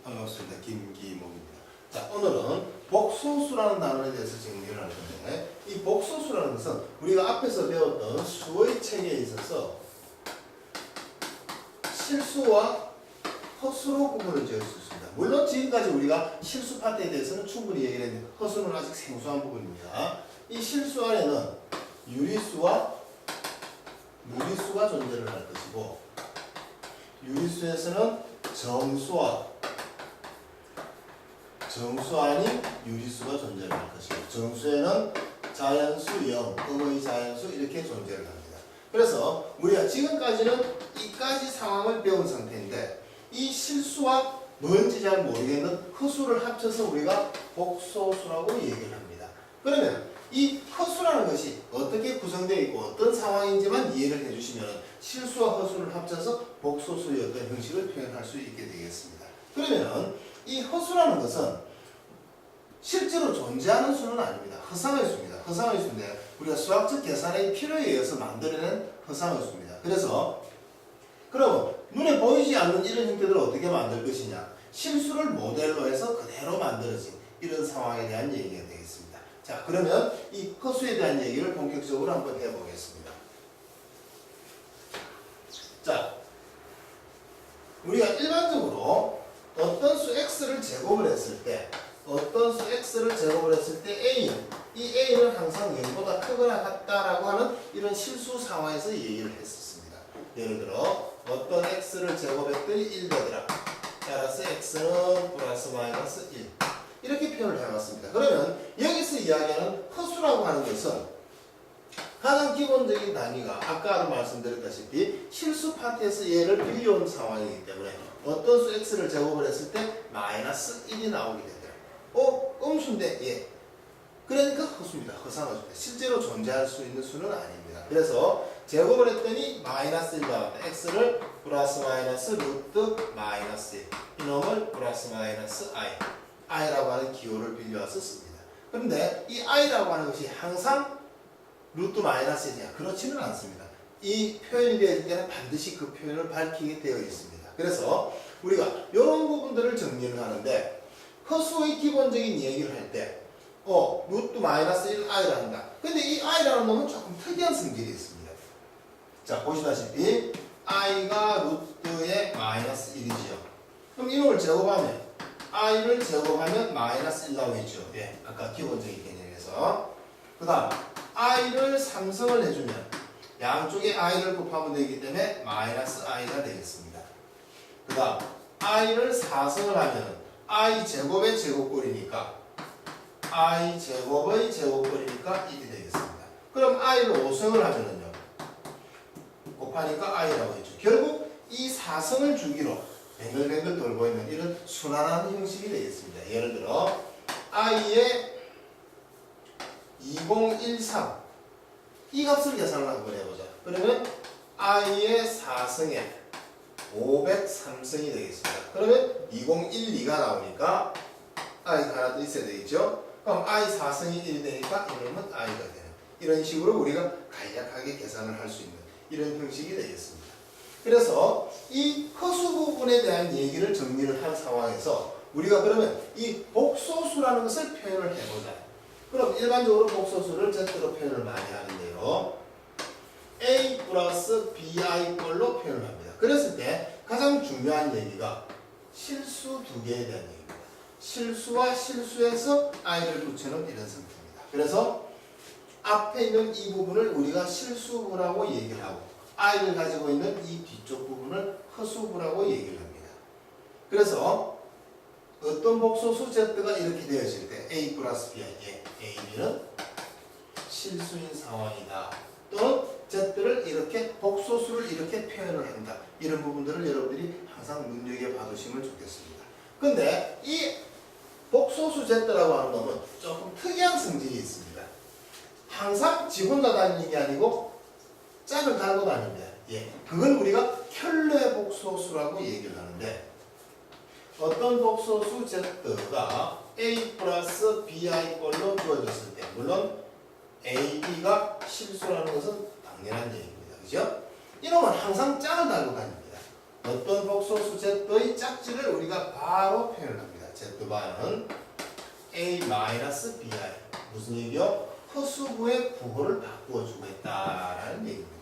반갑습니다. 김기목입니다. 자, 오늘은 복소수라는 단어에 대해서 정리를 할 건데, 이 복소수라는 것은 우리가 앞에서 배웠던 수의 체계에 있어서 실수와 허수로 구분을 지을 수 있습니다. 물론 지금까지 우리가 실수 파트에 대해서는 충분히 얘기를 했는데 허수는 아직 생소한 부분입니다. 이 실수 안에는 유리수와 무리수가 존재를 할 것이고, 유리수에서는 정수 아닌 유리수가 존재를 할 것이고, 정수에는 자연수 0, 음의 자연수 이렇게 존재를 합니다. 그래서 우리가 지금까지는 이까지 상황을 배운 상태인데, 이 실수와 뭔지 잘 모르겠는 허수를 합쳐서 우리가 복소수라고 얘기를 합니다. 그러면 이 허수라는 것이 어떻게 구성되어 있고 어떤 상황인지만 이해를 해주시면 실수와 허수를 합쳐서 복소수의 어떤 형식을 표현할 수 있게 되겠습니다. 그러면 이 허수라는 것은 실제로 존재하는 수는 아닙니다. 허상의 수입니다. 허상의 수인데 우리가 수학적 계산의 필요에 의해서 만들어낸 허상의 수입니다. 그래서 그럼 눈에 보이지 않는 이런 형태들을 어떻게 만들 것이냐, 실수를 모델로 해서 그대로 만들어진 이런 상황에 대한 얘기가 되겠습니다. 자, 그러면 이 허수에 대한 얘기를 본격적으로 한번 해보겠습니다. 자, 우리가 일반적으로 어떤 수 x를 제곱을 했을 때 A는, 이 A는 항상 0보다 크거나 같다라고 하는 이런 실수 상황에서 얘기를 했었습니다. 예를 들어 어떤 x를 제곱했더니 1 되더라. 따라서 x는 플러스 마이너스 1. 이렇게 표현을 해봤습니다. 그러면 여기서 이야기하는 허수라고 하는 것은 가장 기본적인 단위가 아까도 말씀드렸다시피 실수 파트에서 얘를 빌려온 상황이기 때문에 어떤 수 x를 제곱을 했을 때 마이너스 1이 나오게 되더라. 음수인데 예. 그러니까 허수입니다. 허상허수입니다. 실제로 존재할 수 있는 수는 아닙니다. 그래서 제곱을 했더니 마이너스 1 나왔다. x를 플러스 마이너스 루트 마이너스 1. 이놈을 플러스 마이너스 i라고 하는 기호를 빌려와서 씁니다. 그런데 이 i라고 하는 것이 항상 루트 마이너스 1이냐? 그렇지는 않습니다. 이 표현이 되어질 때는 반드시 그 표현을 밝히게 되어 있습니다. 그래서 우리가 이런 부분들을 정리를 하는데, 허수의 기본적인 얘기를 할 때 루트 마이너스 1 i를 한다. 근데 이 i라는 놈은 조금 특이한 성질이 있습니다. 자, 보시다시피 i가 루트의 마이너스 1이지요. 그럼 이놈을 제곱하면 i를 제곱하면 마이너스 1 나오겠죠. 예, 아까 기본적인 개념에서. 그 다음 i를 3승을 해주면 양쪽에 i를 곱하면 되기 때문에 마이너스 i가 되겠습니다. 그 다음 i를 4승을 하면 i 제곱의 제곱꼴이니까 i 제곱의 제곱꼴이니까 1이 되겠습니다. 그럼 i를 5승을 하면은요, 곱하니까 i라고 했죠. 결국 이 4승을 주기로 뱅글뱅글 돌고 있는 이런 순환하는 형식이 되겠습니다. 예를 들어 i의 2013 이 값을 계산을 한번 해보자. 그러면 i의 4승에 503승이 되겠습니다. 그러면 2012가 나오니까 i가 하나 더 있어야 되겠죠. 그럼 i 4승이 1이 되니까 이놈은 i가 되는, 이런 식으로 우리가 간략하게 계산을 할 수 있는 이런 형식이 되겠습니다. 그래서 이 허수 부분에 대한 얘기를 정리를 한 상황에서 우리가 그러면 이 복소수라는 것을 표현을 해보자. 그럼 일반적으로 복소수를 Z로 표현을 많이 하는데요, A 플러스 BI 꼴로 표현을 합니다. 그랬을 때 가장 중요한 얘기가 실수 두 개에 대한 얘기입니다. 실수와 실수에서 i를 붙여놓은 이런 상태입니다. 그래서 앞에 있는 이 부분을 우리가 실수부라고 얘기를 하고, i를 가지고 있는 이 뒤쪽 부분을 허수부라고 얘기를 합니다. 그래서 어떤 복소수 Z가 이렇게 되어질 때 A 플러스 BI, A, B는 실수인 상황이다. 또는 Z를 이렇게 복소수를 이렇게 표현을 한다. 이런 부분들을 여러분들이 항상 눈여겨봐 두시면 좋겠습니다. 근데 이 복소수 Z라고 하는 놈은 조금 특이한 성질이 있습니다. 항상 지 혼자 다니는 게 아니고 짝을 달고 다닙니다. 예, 그걸 우리가 켤레 복소수라고 얘기를 하는데, 어떤 복소수 Z가 A 플러스 BI 꼴로 주어졌을 때, 물론 A, B가 실수라는 것은 당연한 얘기입니다. 그죠? 이놈은 항상 짝을 달고 다닙니다. 어떤 복소수 z의 짝지를 우리가 바로 표현을 합니다. z바는 a-bi 무슨 얘기요? 허수부의 부호를 바꾸어주고 있다라는 얘기입니다.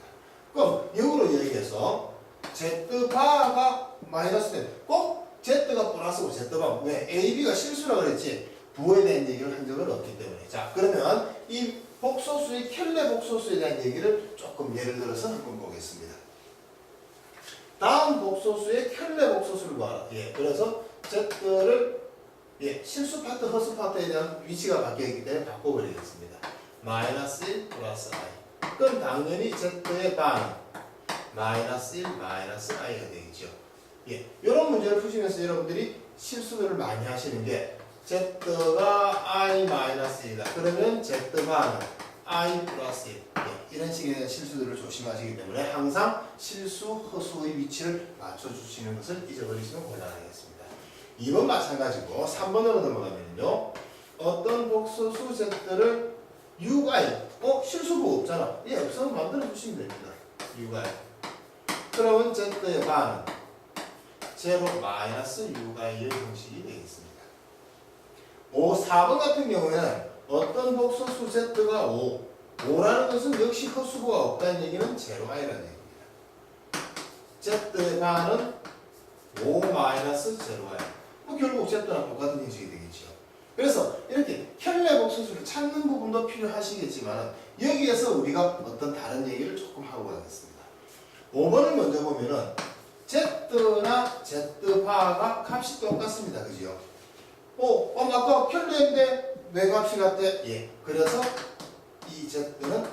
그럼 역으로 얘기해서 z바가 마이너스 된 꼭 z가 플러스고 z바 왜? a, b가 실수라 그랬지 부호에 대한 얘기를 한 적은 없기 때문에 자 그러면 이 복소수의 켤레 복소수에 대한 얘기를 조금 예를 들어서 한번 보겠습니다. 다음 복소수의 켤레 복소수를 봐라. 예, 그래서 z를 실수 파트, 허수 파트에 대한 위치가 바뀌었기 때문에 바꿔버리겠습니다. 마이너스 1 플러스 i. 그럼 당연히 z의 반은 마이너스 1 마이너스 i가 되겠죠. 예, 이런 문제를 푸시면서 여러분들이 실수를 많이 하시는 게 z가 i 마이너스 1이다. 그러면 z반은 i 플러스 1. 예, 이런 식의 실수들을 조심하시기 때문에 항상 실수, 허수의 위치를 맞춰주시는 것을 잊어버리시면 곤란하겠습니다. 2번 마찬가지고 3번으로 넘어가면요. 어떤 복소수 z를 ui 실수부 없잖아. 예, 없으면 만들어 주시면 됩니다. ui. 그러면 z의 반은 제로 마이너스 ui의 형식이 되겠습니다. 4번 같은 경우에는 어떤 복소수 z가 5라는 것은 역시 허수부가 없다는 얘기는 제로 i라는 얘기입니다. z의 반은 5 마이너스 제로 i. 결국 z랑 똑같은 형식이 되겠죠. 그래서 이렇게 켤레 복소수를 찾는 부분도 필요하시겠지만 여기에서 우리가 어떤 다른 얘기를 조금 하고 가겠습니다. 5번을 먼저 보면은 z나 z바가 값이 똑같습니다. 그죠? 아까 켤레인데 왜 값이 같대? 예. 그래서 이 z는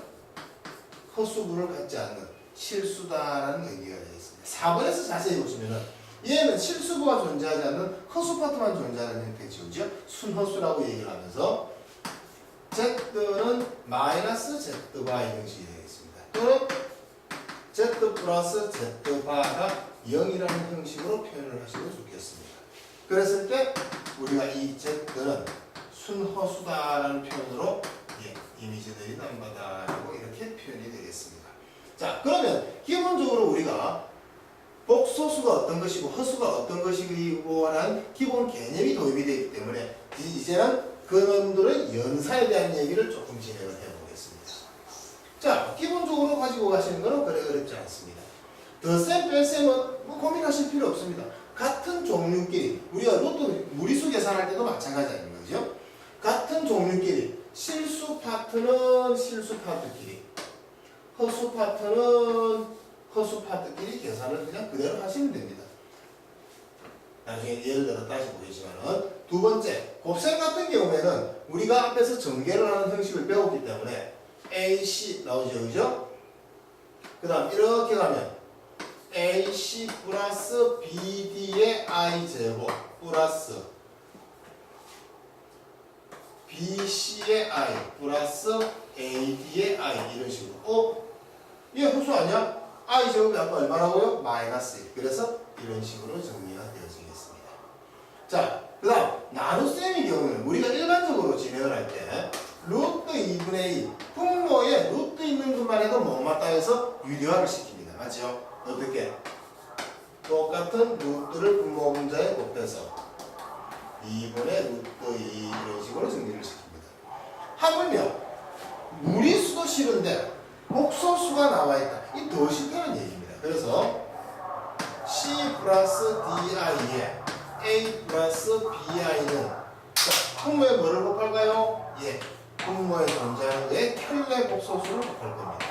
허수부를 갖지 않는 실수다라는 의미가 되겠습니다. 4번에서 자세히 보시면은 얘는 실수부가 존재하지 않는 허수 파트만 존재하는 형태죠. 그죠? 순허수라고 얘기를 하면서 z는 마이너스 z바의 형식이 되겠습니다. 또는 z 플러스 z바가 0이라는 형식으로 표현을 하시면 좋겠습니다. 그랬을 때 우리가 이 z는 순허수다라는 표현으로 이미지들이 남바다라고 이렇게 표현이 되겠습니다. 자, 그러면 기본적으로 우리가 복소수가 어떤 것이고 허수가 어떤 것이고 라는 기본 개념이 도입이 되기 때문에 이제는 그놈들의 연사에 대한 얘기를 조금 진행을 해보겠습니다. 자, 기본적으로 가지고 가시는 것은 그래 어렵지 않습니다. 덧셈, 뺄셈은 고민하실 필요 없습니다. 같은 종류끼리 우리가 로또 무리수 계산할 때도 마찬가지 아닙니까? 그죠? 같은 종류끼리 실수 파트는 실수 파트끼리 허수 파트는 허수 파트끼리 계산을 그냥 그대로 하시면 됩니다. 나중에 예를 들어 다시 보겠지만은 두 번째 곱셈 같은 경우에는 우리가 앞에서 전개를 하는 형식을 배웠기 때문에 AC 나오죠, 그죠? 그 다음 이렇게 가면 AC 플러스 BD의 I 제곱 플러스 BC의 I 플러스 AD의 I 이런 식으로 얘 허수 아니야? I 제곱이 아까 얼마라고요? 마이너스 1. 그래서 이런 식으로 정리가 되어지겠습니다. 자, 그 다음 나눗셈의 경우는 우리가 일반적으로 진행을 할 때 루트 2분의 1 분모에 루트 있는 것만 해도 못 맞다 해서 유리화를 시킵니다. 맞죠? 어떻게? 똑같은 루트를 분모 분자에 곱해서 2분의 루트 2 이런 식으로 정리를 시킵니다. 하물며 무리수도 싫은데 복소수가 나와있다. 이 더 싫다는 얘기입니다. 그래서 C 플러스 DI에 A 플러스 BI는 분모에 뭐를 곱할까요? 예, 분모에 존재하는 게 켤레 복소수를 곱할 겁니다.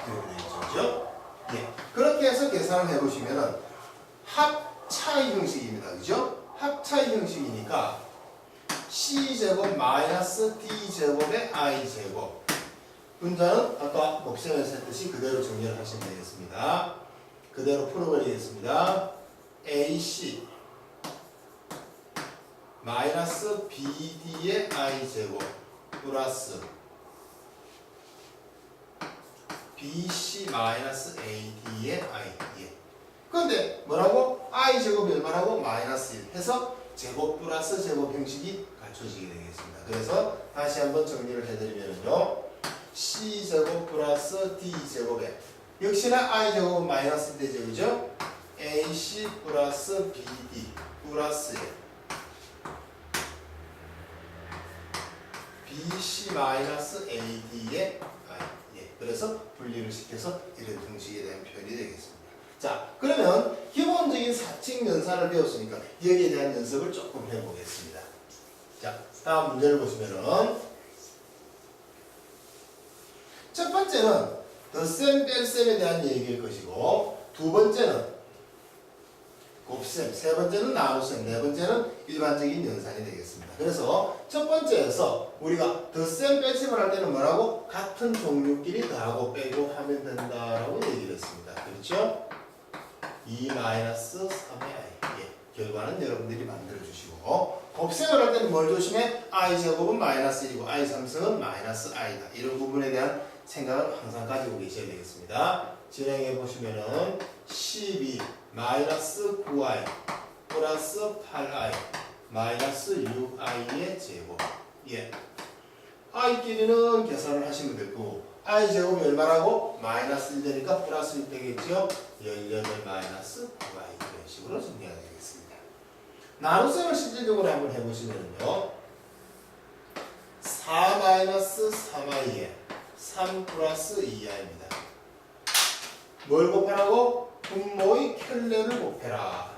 이렇게 되겠죠? 예, 그렇게 해서 계산을 해보시면은 합차의 형식입니다. 그죠? 합차의 형식이니까 C제곱 마이너스 D제곱의 I제곱 분자는 아까 곱셈에서 했듯이 그대로 정리를 하시면 되겠습니다. 그대로 풀어버리겠습니다. AC 마이너스 BD의 I제곱 플러스 BC 마이너스 AD의 I. 예. 그런데 뭐라고? I제곱이 얼마라고? 마이너스 1 해서 제곱 플러스 제곱 형식이 갖춰지게 되겠습니다. 그래서 다시 한번 정리를 해드리면요. C제곱 플러스 D제곱에 역시나 i제곱은 마이너스 되죠, 그죠? ac 플러스 bd 플러스 bc 마이너스 ad의 i. 예, 그래서 분리를 시켜서 이런 형식에 대한 표현이 되겠습니다. 자, 그러면 기본적인 사칙 연산을 배웠으니까 여기에 대한 연습을 조금 해보겠습니다. 자, 다음 문제를 보시면은 첫 번째는 덧셈, 뺄셈에 대한 얘기일 것이고, 두 번째는 곱셈, 세 번째는 나눗셈, 네 번째는 일반적인 연산이 되겠습니다. 그래서 첫 번째에서 우리가 덧셈, 뺄셈을 할 때는 뭐라고? 같은 종류끼리 더하고 빼고 하면 된다라고 얘기를 했습니다. 그렇죠? 2-3의 i. 예, 결과는 여러분들이 만들어주시고, 곱셈을 할 때는 뭘 조심해? i제곱은 마이너스 1이고 i3승은 마이너스 i다. 이런 부분에 대한 생각을 항상 가지고 계셔야 되겠습니다. 진행해 보시면은 12 마이너스 9i 플러스 8i 마이너스 6i의 제곱. 예, i끼리는 계산을 하시면 되고 i 제곱이 얼마라고? 마이너스 1 되니까 플러스 6 되겠죠? 18 마이너스 9i 이런 식으로 정리가 되겠습니다. 나눗셈을 실질적으로 한번 해보시면요, 4 마이너스 3i에 3 플러스 2i입니다. 뭘 곱하라고? 분모의 켤레를 곱해라.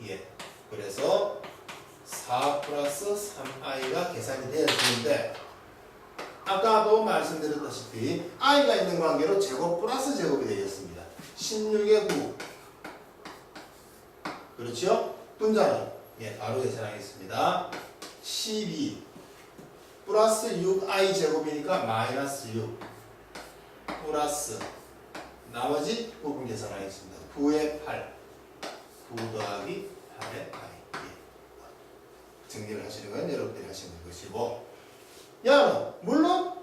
예, 그래서 4 플러스 3i가 계산이 되었는데, 아까도 말씀드렸다시피 i가 있는 관계로 제곱 플러스 제곱이 되겠습니다. 16의 9. 그렇죠? 분자는 예, 바로 계산하겠습니다. 12 플러스 6i 제곱이니까 마이너스 6 플러스 나머지 부분 계산하겠습니다. 9의 8 9 더하기 8의 i. 예. 정리를 하시는 건 여러분들이 하시는 것이고, 야, 물론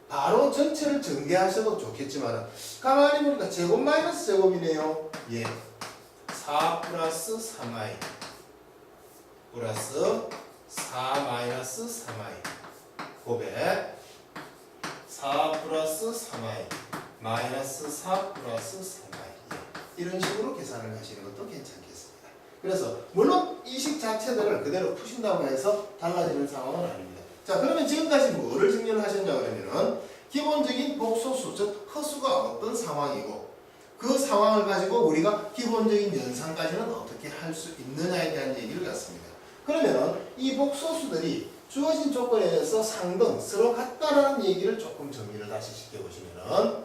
바로 전체를 전개하셔도 좋겠지만 가만히 보니까 제곱 마이너스 제곱이네요. 예, 4 플러스 3i 플러스 4 마이너스 3i 곱에 4 플러스 3i 마이너스 4 플러스 3i. 이런 식으로 계산을 하시는 것도 괜찮겠습니다. 그래서 물론 이 식 자체들을 그대로 푸신다고 해서 달라지는 상황은 아닙니다. 자, 그러면 지금까지 뭐를 정리를 하셨냐 그러면은 기본적인 복소수, 즉 허수가 어떤 상황이고 그 상황을 가지고 우리가 기본적인 연산까지는 어떻게 할 수 있느냐에 대한 얘기를 했습니다. 그러면 이 복소수들이 주어진 조건에 의해서 상등, 서로 같다라는 얘기를 조금 정리를 다시 시켜보시면은,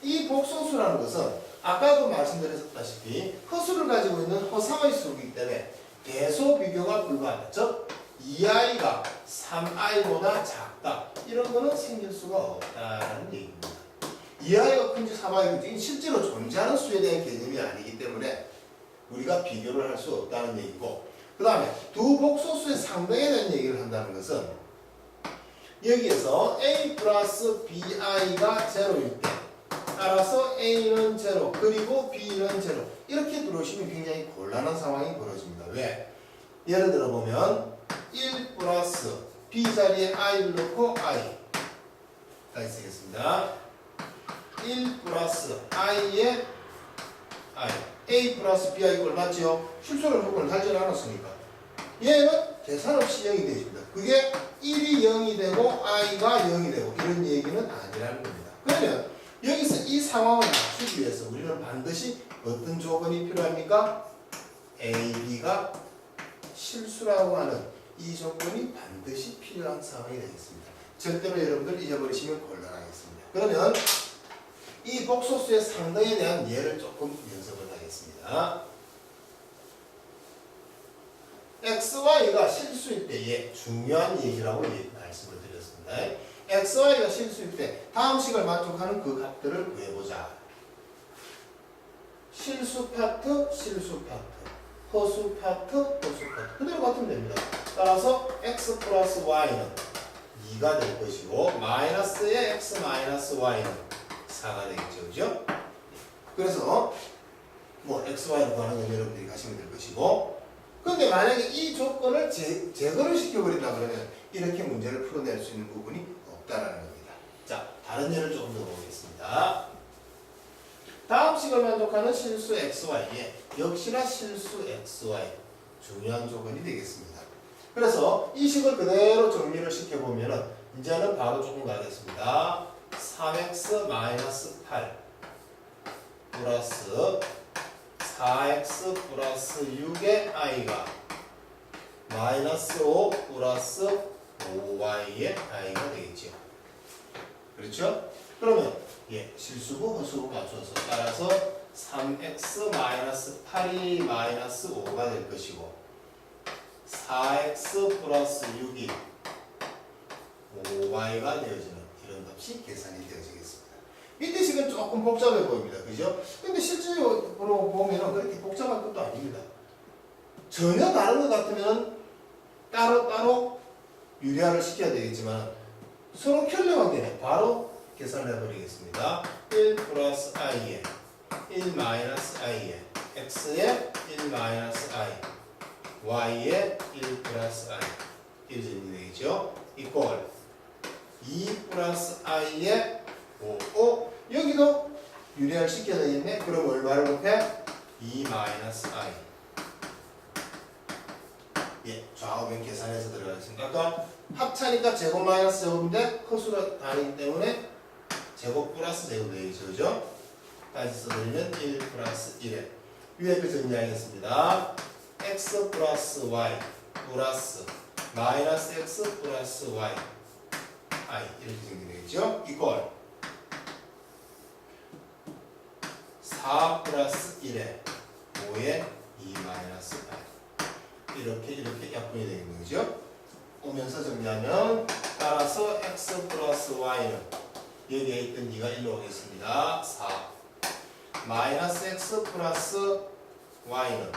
이 복소수라는 것은 아까도 말씀드렸다시피 허수를 가지고 있는 허상의 수이기 때문에 대소 비교가 불가하다. 즉 2i가 3i보다 작다. 이런 거는 생길 수가 없다는 얘기입니다. 2i가 큰지 3i가 큰지 실제로 존재하는 수에 대한 개념이 아니기 때문에 우리가 비교를 할 수 없다는 얘기고, 그 다음에 두 복소수의 상등에 대한 얘기를 한다는 것은 여기에서 a 플러스 bi가 제로일 때 따라서 a는 제로 그리고 b는 제로 이렇게 들어오시면 굉장히 곤란한 상황이 벌어집니다. 왜? 예를 들어 보면 1 플러스 b 자리에 i를 넣고 i가 쓰겠습니다. 1 플러스 i에 i a 플러스 b가 이걸 맞죠? 실수를 조건을 달지 않았으니까 얘는 계산 없이 0이 되십니다. 그게 1이 0이 되고 i가 0이 되고 이런 얘기는 아니라는 겁니다. 그러면 여기서 이 상황을 맞추기 위해서 우리는 반드시 어떤 조건이 필요합니까? a, b가 실수라고 하는 이 조건이 반드시 필요한 상황이 되겠습니다. 절대로 여러분들 잊어버리시면 곤란하겠습니다. 그러면 이 복소수의 상등에 대한 예를 조금 연습을 하겠습니다. x, y가 실수일 때의 중요한 얘기라고 말씀을 드렸습니다. x, y가 실수일 때 다음 식을 만족하는 그 값들을 구해보자. 실수 파트, 실수 파트, 허수 파트, 허수 파트 그대로 같으면 됩니다. 따라서 x 플러스 y는 2가 될 것이고 마이너스의 x 마이너스 y는 4가 되겠죠. 그죠? 그래서 뭐 x, y를 구하는 건 여러분들이 가시면 될 것이고, 근데 만약에 이 조건을 제거를 시켜버린다 그러면 이렇게 문제를 풀어낼 수 있는 부분이 없다라는 겁니다. 자, 다른 예를 조금 더 보겠습니다. 되겠습니다. 다음 식을 만족하는 실수 xy에 역시나 실수 xy 중요한 조건이 되겠습니다. 그래서 이 식을 그대로 정리를 시켜보면은 이제는 바로 조금 가겠습니다. 3x-8 플러스 4x 플러스 6의 i가 마이너스 5 플러스 5y의 i가 되겠죠. 그렇죠? 그러면 실수부 허수부 맞춰서 따라서 3x-8이 마이너스 5가 될 것이고 4x 플러스 6이 5y가 되어지는 이런 값이 계산이 되어지겠습니다. 밑에 식은 조금 복잡해 보입니다. 그죠? 근데 실질적으로 보면 그렇게 복잡한 것도 아닙니다. 전혀 다른 것 같으면 따로따로 유리화를 시켜야 되겠지만 서로 켤레만 되네. 바로 계산을 해버리겠습니다. 1 플러스 i에 1 마이너스 i에 x에 1 마이너스 i y에 1 플러스 i 이렇게 되겠죠? 이꼴 2 플러스 i에 5 여기도 유리화를 시켜야 되겠네. 그럼 얼마를 곱해? 2 마이너스 i 좌우변 계산해서 들어가겠습니다. 아까 합차니까 제곱 마이너스 제곱인데 허수가 다르기 때문에 제곱 플러스 제곱 되겠죠. 그죠? 다시 써드리면 1 플러스 1에 위에 거 정리하겠습니다. x 플러스 y 플러스 마이너스 x 플러스 y i 이렇게 정리되겠죠. 이꼴 4 플러스 1에 5에 2 마이너스 i 이렇게 약분이 되는 거죠. 오면서 정리하면 따라서 x 플러스 y는 여기에 있던 2가 1로 오겠습니다. 4 마이너스 x 플러스 y는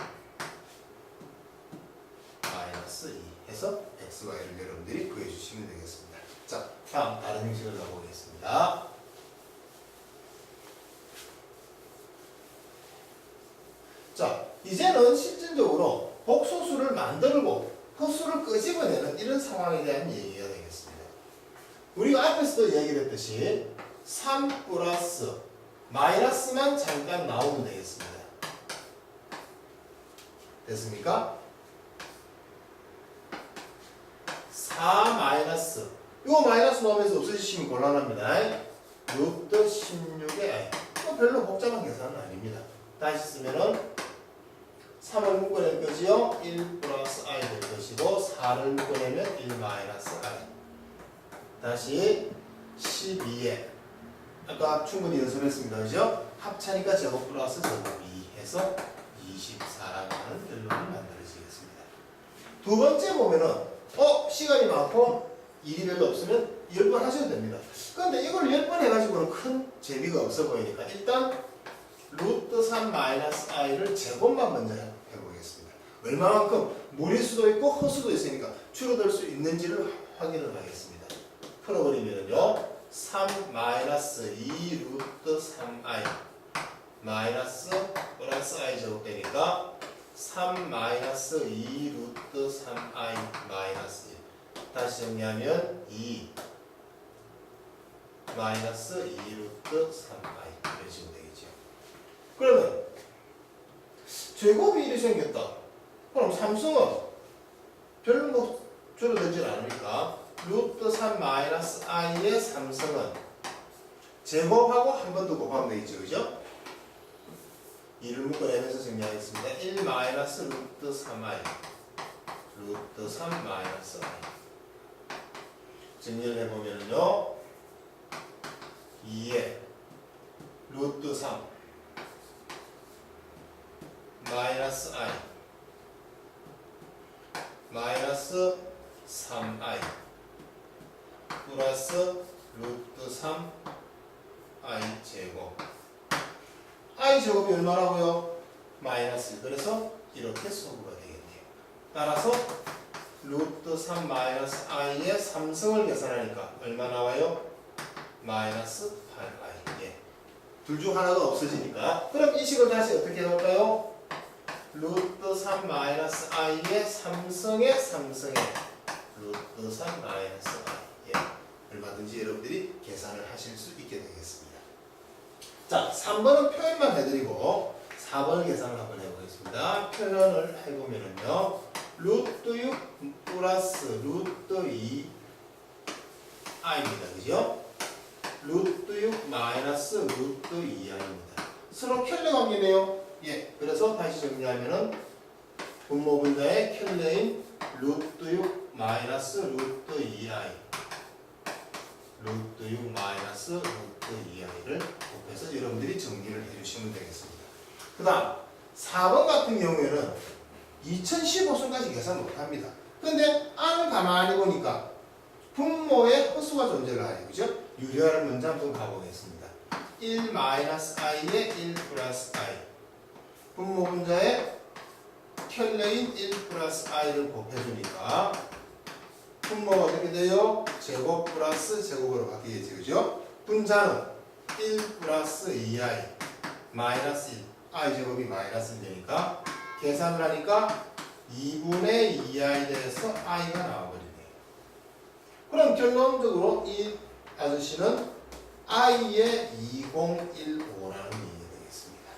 마이너스 2 해서 x, y를 여러분들이 구해주시면 되겠습니다. 자, 다음 다른 형식을 가보겠습니다. 자, 이제는 실질적으로 복소수를 만들고 허수를 끄집어내는 이런 상황에 대한 얘기가 되겠습니다. 우리가 앞에서도 얘기를 했듯이 3 플러스 마이너스만 잠깐 나오면 되겠습니다. 됐습니까? 4 마이너스 이거 마이너스 넣으면서 없어지시면 곤란합니다. 루트 16의 i 별로 복잡한 계산은 아닙니다. 다시 쓰면은 3을 묶어낼 것이요 1 플러스 i 될 것이고 4를 묶어내면 1 마이너스 i 다시 12에 아까 충분히 연습했습니다. 그죠? 합차니까 제곱 플러스 제곱 2 해서 24라고 하는 결론이 만들어지겠습니다. 두 번째 보면은 시간이 많고 일이 별로 없으면 10번 하셔도 됩니다. 그런데 이걸 10번 해가지고는 큰 재미가 없어 보이니까 일단 루트 3 마이너스 i를 제곱만 먼저 해보겠습니다. 얼마만큼 무리수도 있고 허수도 있으니까 줄어들 수 있는지를 확인을 하겠습니다. 풀어버리면요 3 마이너스 2 루트 3i 마이너스 플러스 i 제곱 되니까 3 마이너스 2 루트 3i 마이너스 1 다시 정리하면 2 마이너스 2 루트 3i 이런 식으로 되겠죠. 그러면 제곱이 이렇게 생겼다. 그럼 삼성은 별로 뭐 줄어들질 않으니까 루트 3 마이너스 i의 삼성은 제곱하고 한 번 더 곱하면 되겠죠. 그죠? 2를 묶어내면서 정리하겠습니다. 1 마이너스 루트 3i 루트 3 마이너스 i 정리를 해보면요 2에 루트 3 마이너스 i 마이너스 3i 플러스 루트 3 i 제곱 i 제곱이 얼마라고요? 마이너스 1 그래서 이렇게 소구가 되겠네요. 따라서 루트 3 마이너스 i의 3승을 계산하니까 얼마 나와요? 마이너스 8i 둘 중 하나가 없어지니까 그럼 이 식을 다시 어떻게 해볼까요? 루트 3 마이너스 i의 3승의 3승의 루트 3 마이너스 i 얼마든지 여러분들이 계산을 하실 수 있게 되겠습니다. 자, 3번은 표현만 해드리고 4번을 계산을 한번 해보겠습니다. 표현을 해보면은요. 루트 6 플러스 루트 2 i입니다. 그죠? 루트 6 마이너스 루트 2i입니다. 서로 켤레 관계네요. 예. 그래서 다시 정리하면은 분모 분자의 켤레인 루트 6 마이너스 루트 2i 루트 6 마이너스 루트 2i를 곱해서 여러분들이 정리를 해주시면 되겠습니다. 그 다음 4번 같은 경우에는 2015순까지 계산 못합니다. 근데 안을 가만히 보니까 분모에 허수가 존재를 하네요. 그죠? 유리화를 먼저 한번 가보겠습니다. 1 마이너스 i에 1 플러스 i 분모 분자에 켤레인 1 플러스 i를 곱해주니까 분모가 어떻게 돼요? 제곱 플러스 제곱으로 바뀌겠지. 그죠? 분자는 1 플러스 2i 마이너스 1 i 제곱이 마이너스 1되니까 계산을 하니까 2분의 2i 돼서 i가 나와버리네요. 그럼 결론적으로 이 아저씨는 i의 2015라는 얘기가 되겠습니다.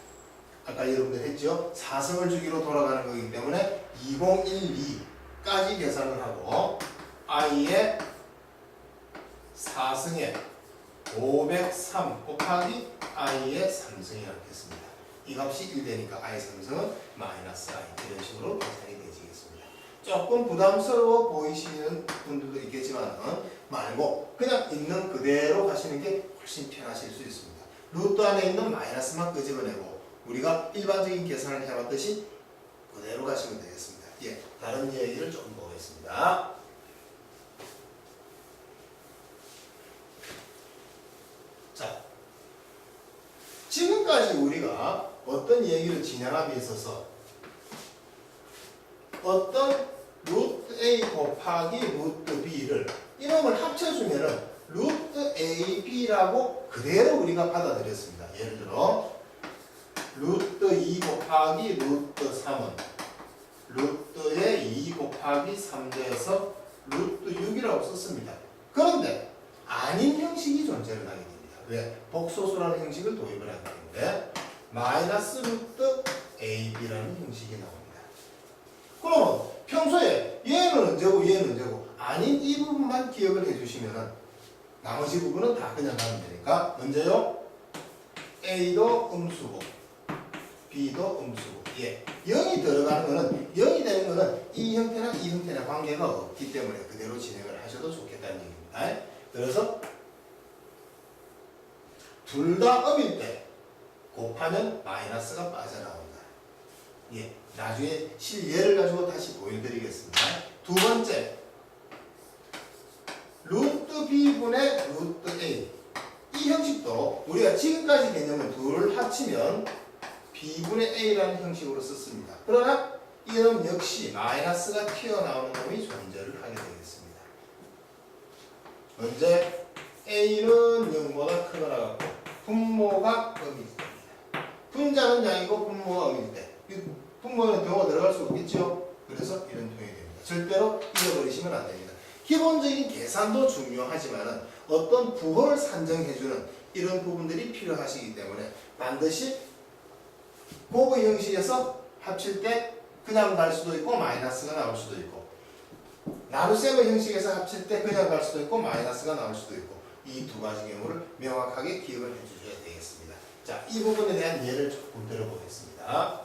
아까 여러분들 했죠? 4승을 주기로 돌아가는 거기 때문에 2012까지 계산을 하고 i의 4승에 503 곱하기 i의 3승이 나겠습니다. 이 값이 1되니까 i 3승은 마이너스 i 이런 식으로 계산이 되시겠습니다. 조금 부담스러워 보이시는 분들도 있겠지만 말고 그냥 있는 그대로 가시는 게 훨씬 편하실 수 있습니다. 루트 안에 있는 마이너스만 끄집어내고 우리가 일반적인 계산을 해봤듯이 그대로 가시면 되겠습니다. 예, 다른 얘기를 좀 보겠습니다. 자, 지금까지 우리가 어떤 얘기를 진행함에 있어서 어떤 루트 a 곱하기 루트 b를 이놈을 합쳐주면은 루트 ab라고 그대로 우리가 받아들였습니다. 예를 들어 루트 2 곱하기 루트 3은 루트에 2 곱하기 3돼서 루트 6이라고 썼습니다. 그런데 아닌 형식이 존재를 하게 됩니다. 왜? 복소수라는 형식을 도입을 하기 때문에 마이너스 루트 ab라는 형식이 나옵니다. 그러면 평소에 얘는 언제고 얘는 언제고 아닌 이 부분만 기억을 해주시면 나머지 부분은 다 그냥 가면 되니까 언제요? a도 음수고 b도 음수고 예, 0이 들어가는 거는 0이 되는 거는 이 형태나 이 형태나 관계가 없기 때문에 그대로 진행을 하셔도 좋겠다는 얘기입니다. 그래서 둘 다 음일 때 곱하면 마이너스가 빠져나온다. 예, 나중에 실예를 가지고 다시 보여드리겠습니다. 두 번째, 루트 b분의 루트 a. 이 형식도 우리가 지금까지 개념을 둘 합치면 b분의 a라는 형식으로 썼습니다. 그러나 이놈 역시 마이너스가 튀어나오는 놈이 존재를 하게 되겠습니다. 언제 a는 0보다 크거나 같고 분모가 음일 때입니다. 분자는 양이고 분모가 음일 때 분모에는 병호가 들어갈 수 없겠죠. 그래서 이런 표현이 됩니다. 절대로 잊어버리시면 안 됩니다. 기본적인 계산도 중요하지만 어떤 부호를 산정해주는 이런 부분들이 필요하시기 때문에 반드시 곱의 형식에서 합칠 때 그냥 갈 수도 있고 마이너스가 나올 수도 있고 나눗셈의 형식에서 합칠 때 그냥 갈 수도 있고 마이너스가 나올 수도 있고 이 두 가지 경우를 명확하게 기억을 해주셔야 되겠습니다. 자, 이 부분에 대한 예를 조금 들어보겠습니다.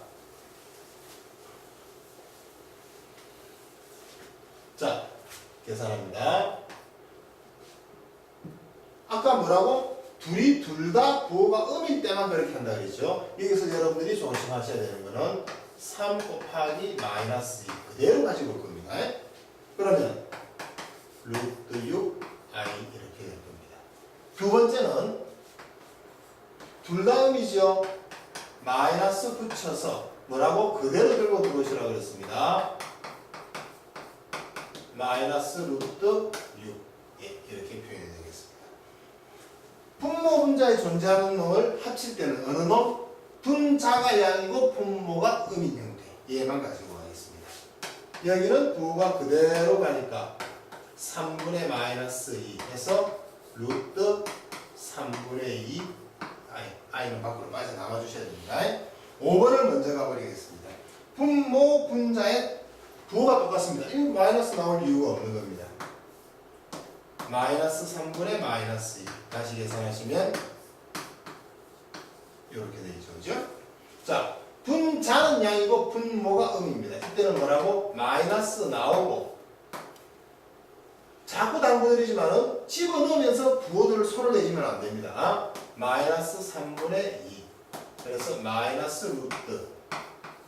자, 계산합니다. 아까 뭐라고? 둘 다 부호가 음일 때만 그렇게 한다 그랬죠. 여기서 여러분들이 조심하셔야 되는 거는 3 곱하기 마이너스 2 그대로 가지고 올 겁니다. 그러면 루트 6i 이렇게 될 겁니다. 두 번째는 둘 다 음이죠. 마이너스 붙여서 뭐라고? 그대로 들고 들어오시라고 그랬습니다. 마이너스 루트 6 예, 이렇게 표현이 되겠습니다. 분모 분자에 존재하는 놈을 합칠 때는 어느 놈? 분자가 양이고 분모가 음인 형태 얘만 가지고 가겠습니다. 여기는 부호가 그대로 가니까 3분의 마이너스 2 해서 루트 3분의 2 i는 밖으로 빠져나와 주셔야 됩니다. 5번을 먼저 가버리겠습니다. 분모 분자의 부호가 똑같습니다. 1 마이너스 나올 이유가 없는 겁니다. 마이너스 3분의 마이너스 2 다시 계산하시면 이렇게 되죠. 그죠? 자, 분자는 양이고 분모가 음입니다. 이때는 뭐라고? 마이너스 나오고 자꾸 당부드리지만은 집어넣으면서 부호들을 손을 내시면 안 됩니다. 마이너스 3분의 2 그래서 마이너스 루트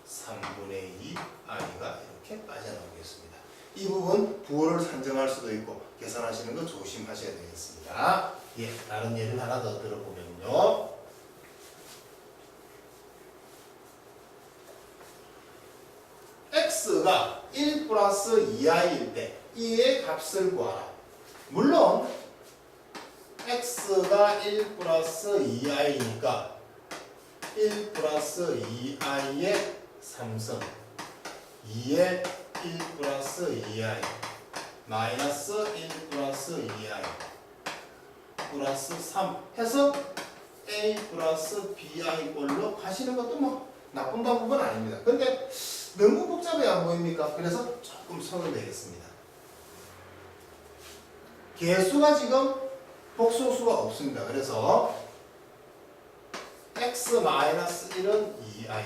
3분의 2 i가 이렇게 빠져나오겠습니다. 이 부분 부호를 산정할 수도 있고 계산하시는 거 조심하셔야 되겠습니다. 예, 다른 예를 하나 더 들어보면요. x가 1 플러스 2i일 때 이의 값을 구하라. 물론 x가 1 플러스 2i니까 1 플러스 2i의 3승 2의 1 플러스 2i 마이너스 1 플러스 2i 플러스 3 해서 a 플러스 bi 꼴로 가시는 것도 뭐 나쁜 방법은 아닙니다. 근데 너무 복잡해 안 보입니까? 그래서 조금 손을 내겠습니다. 개수가 지금 복소수가 없습니다. 그래서 x-1은 2i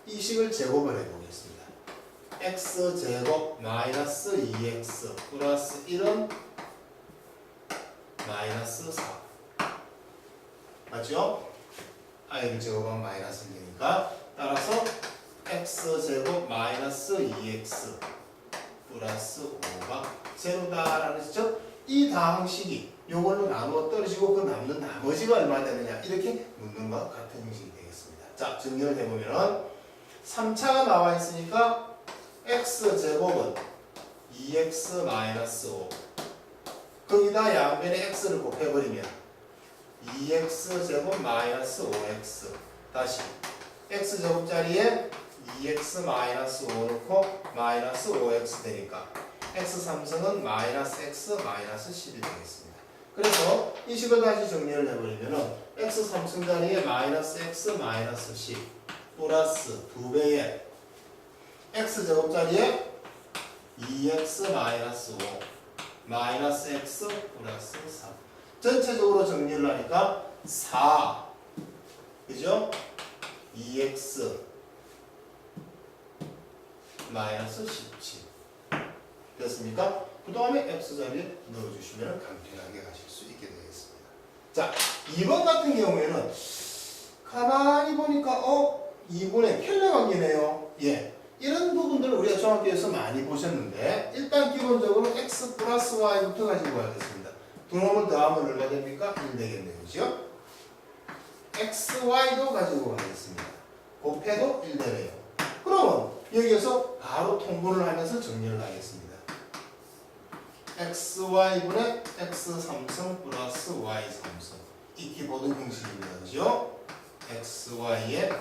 이 식을 제곱을 해보겠습니다. x제곱 마이너스 2x 플러스 1은 마이너스 4 맞죠? i를 제곱하면 마이너스 1이니까 따라서 x제곱 마이너스 2x 플러스 5가 제로다라는 뜻이죠. 이 다항식이 요걸로 나누어 떨어지고 그 남는 나머지가 얼마 되느냐 이렇게 묻는 것 같은 형식이 되겠습니다. 자, 정리를 해보면 3차가 나와 있으니까 x제곱은 2x 마이너스 5 거기다 양변에 x를 곱해버리면 2x제곱 마이너스 5x 다시 x제곱 자리에 2x 마이너스 5 넣고 마이너스 5x 되니까 x 3승은 마이너스 x 마이너스 10이 되겠습니다. 그래서 이 식을 다시 정리를 해버리면 x 3승 자리에 마이너스 x 마이너스 10 플러스 2배의 x제곱 자리에 2x 마이너스 5 마이너스 x 플러스 3 전체적으로 정리를 하니까 4 그죠? 2x 마이너스 17 됐습니까? 그 다음에 x 자리에 넣어주시면 간편하게 가실 수 있게 되겠습니다. 자, 2번 같은 경우에는 가만히 보니까 2분의 편례관계네요. 예, 이런 부분들을 우리가 중학교에서 많이 보셨는데 일단 기본적으로 x 플러스 y부터 가지고 가겠습니다. 두 놈을 더하면 얼마 됩니까? 1 되겠네요. 그죠? xy도 가지고 가겠습니다. 곱해도 1 되네요. 그러면 여기에서 바로 통분을 하면서 정리를 하겠습니다. xy분의 x 3승 플러스 y 3승 익히 보던 형식입니다. 그죠? xy의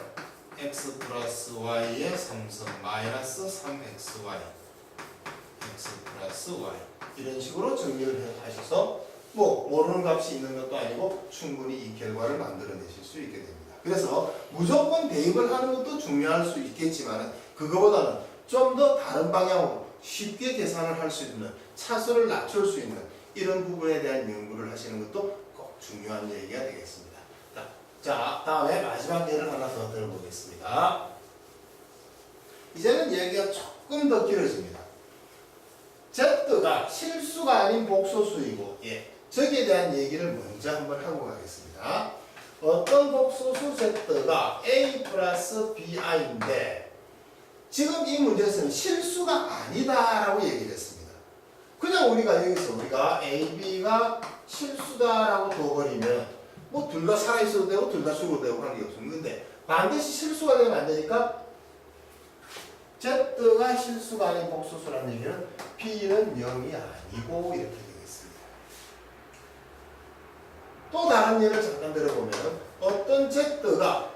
x 플러스 y의 3승 마이너스 3xy x 플러스 y 이런 식으로 정리를 하셔서 뭐 모르는 값이 있는 것도 아니고 충분히 이 결과를 만들어내실 수 있게 됩니다. 그래서 무조건 대입을 하는 것도 중요할 수 있겠지만 그거보다는 좀 더 다른 방향으로 쉽게 계산을 할 수 있는 차수를 낮출 수 있는 이런 부분에 대한 연구를 하시는 것도 꼭 중요한 얘기가 되겠습니다. 자, 다음에 마지막 예를 하나 더 들어보겠습니다. 이제는 얘기가 조금 더 길어집니다. Z가 실수가 아닌 복소수이고 저기에 대한 얘기를 먼저 한번 하고 가겠습니다. 어떤 복소수 Z가 A 플러스 BI인데 지금 이 문제에서는 실수가 아니다라고 얘기를 했습니다. 그냥 우리가 A, B가 실수다라고 둬버리면 뭐 둘 다 살아있어도 되고 둘 다 죽어도 되고 관계없습니다. 근데 반드시 실수가 되면 안 되니까 Z가 실수가 아닌 복소수라는 얘기는 B는 0이 아니고 이렇게 되겠습니다. 또 다른 예를 잠깐 들어보면 어떤 Z가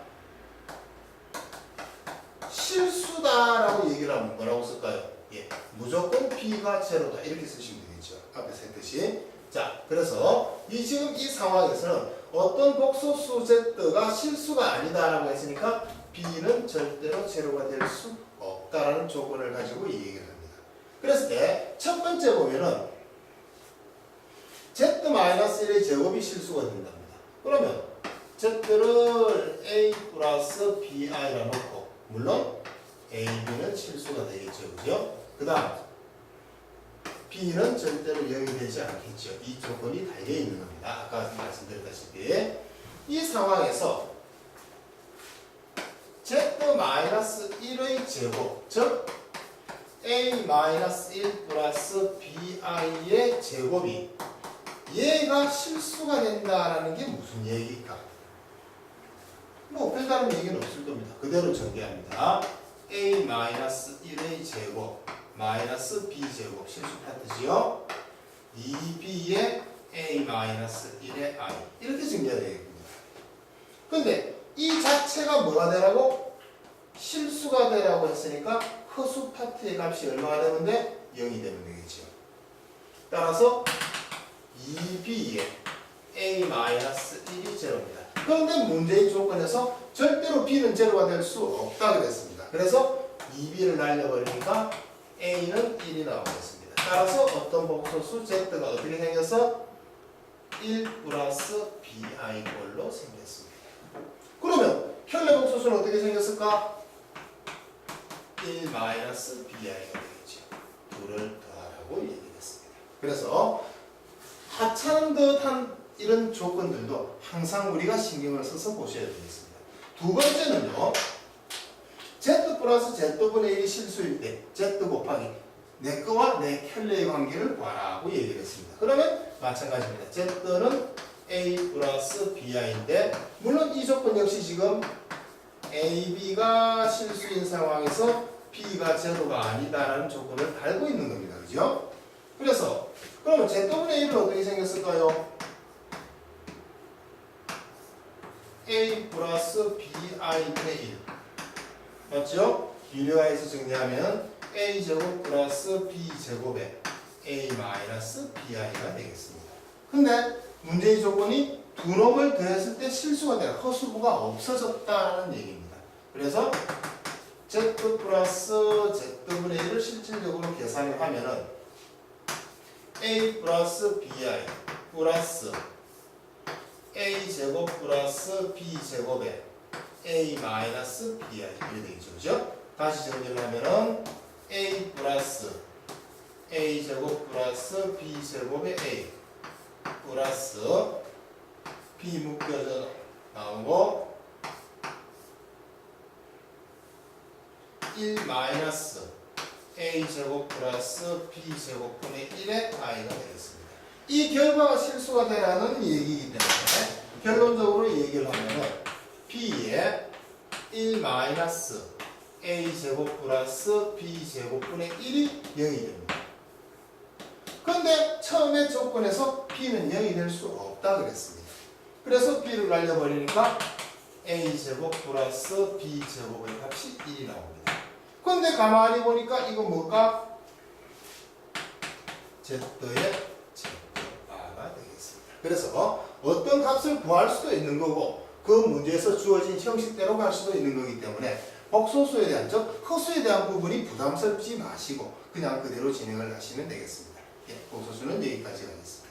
실수다라고 얘기를 하면 뭐라고 쓸까요? 무조건 B가 제로다 이렇게 쓰시면 되겠죠. 앞에서 했듯이. 자, 그래서 지금 이 상황에서는 어떤 복소수 Z가 실수가 아니다라고 했으니까 B는 절대로 제로가 될 수 없다라는 조건을 가지고 이 얘기를 합니다. 그랬을 때 첫 번째 보면은 Z-1의 제곱이 실수가 된답니다. 그러면 Z를 A 플러스 BI라 놓고 물론 A, B는 실수가 되겠죠. 그죠? 그 다음 B는 절대로 0이 되지 않겠죠. 이 조건이 달려있는 겁니다. 아까 말씀드렸다시피 이 상황에서 Z-1의 제곱 즉 A-1 플러스 BI의 제곱이 얘가 실수가 된다라는 게 무슨 얘기일까? 뭐 별다른 얘기는 없을 겁니다. 그대로 전개합니다. A-1의 제곱 마이너스 B제곱 실수 파트지요. 2B의 A-1의 I 이렇게 전개가 되겠습니다. 근데 이 자체가 뭐가 되라고? 실수가 되라고 했으니까 허수 파트의 값이 얼마가 되면 돼? 0이 되면 되겠죠. 따라서 2B의 A-1이 제로입니다. 그런데 문제의 조건에서 절대로 B는 제로가 될 수 없다 그랬습니다. 그래서 2B를 날려버리니까 A는 1이 나오겠습니다. 따라서 어떤 복소수 Z가 어떻게 생겨서 1 플러스 BI꼴로 생겼습니다. 그러면 현래 복소수는 어떻게 생겼을까? 1 마이너스 BI가 되겠죠. 둘을 더하라고 얘기했습니다. 그래서 하찮은 이런 조건들도 항상 우리가 신경을 써서 보셔야 되겠습니다. 두 번째는요. Z 플러스 Z분의 1이 실수일 때 Z 곱하기 내 거와 내 켤레의 관계를 구하라고 얘기를 했습니다. 그러면 마찬가지입니다. Z는 A 플러스 BI인데 물론 이 조건 역시 지금 A, B가 실수인 상황에서 B가 제로가 아니다라는 조건을 달고 있는 겁니다. 그죠? 그래서 그러면 Z분의 1은 어떻게 생겼을까요? A 플러스 BI분의 1 맞죠? 유리화해서 정리하면 A제곱 플러스 B제곱에 A 마이너스 BI가 되겠습니다. 근데 문제의 조건이 두 놈을 더했을 때 실수가 되는 허수부가 없어졌다는 얘기입니다. 그래서 Z 플러스 Z분의 1을 실질적으로 계산을 하면은 A 플러스 BI 플러스 A제곱 플러스 B제곱에 A 마이너스 BI 이렇게 되겠죠. 그죠? 다시 정리를 하면은 A 플러스 A제곱 플러스 B제곱에 A 플러스 B 묶여져 나오고 1 마이너스 A제곱 플러스 B제곱분의 1의 I가 되겠습니다. 이 결과가 실수가 되라는 얘기이기 때문에 결론적으로 얘기를 하면은 B의 1 마이너스 A제곱 플러스 B제곱분의 1이 0이 됩니다. 그런데 처음에 조건에서 B는 0이 될 수 없다 그랬습니다. 그래서 B를 날려버리니까 A제곱 플러스 B제곱의 값이 1이 나옵니다. 그런데 가만히 보니까 이거 뭘까? Z의 Z바가 되겠습니다. 그래서 어떤 값을 구할 수도 있는 거고 그 문제에서 주어진 형식대로 갈 수도 있는 거기 때문에 복소수에 대한 즉 허수에 대한 부분이 부담스럽지 마시고 그냥 그대로 진행을 하시면 되겠습니다. 예, 복소수는 여기까지 하겠습니다.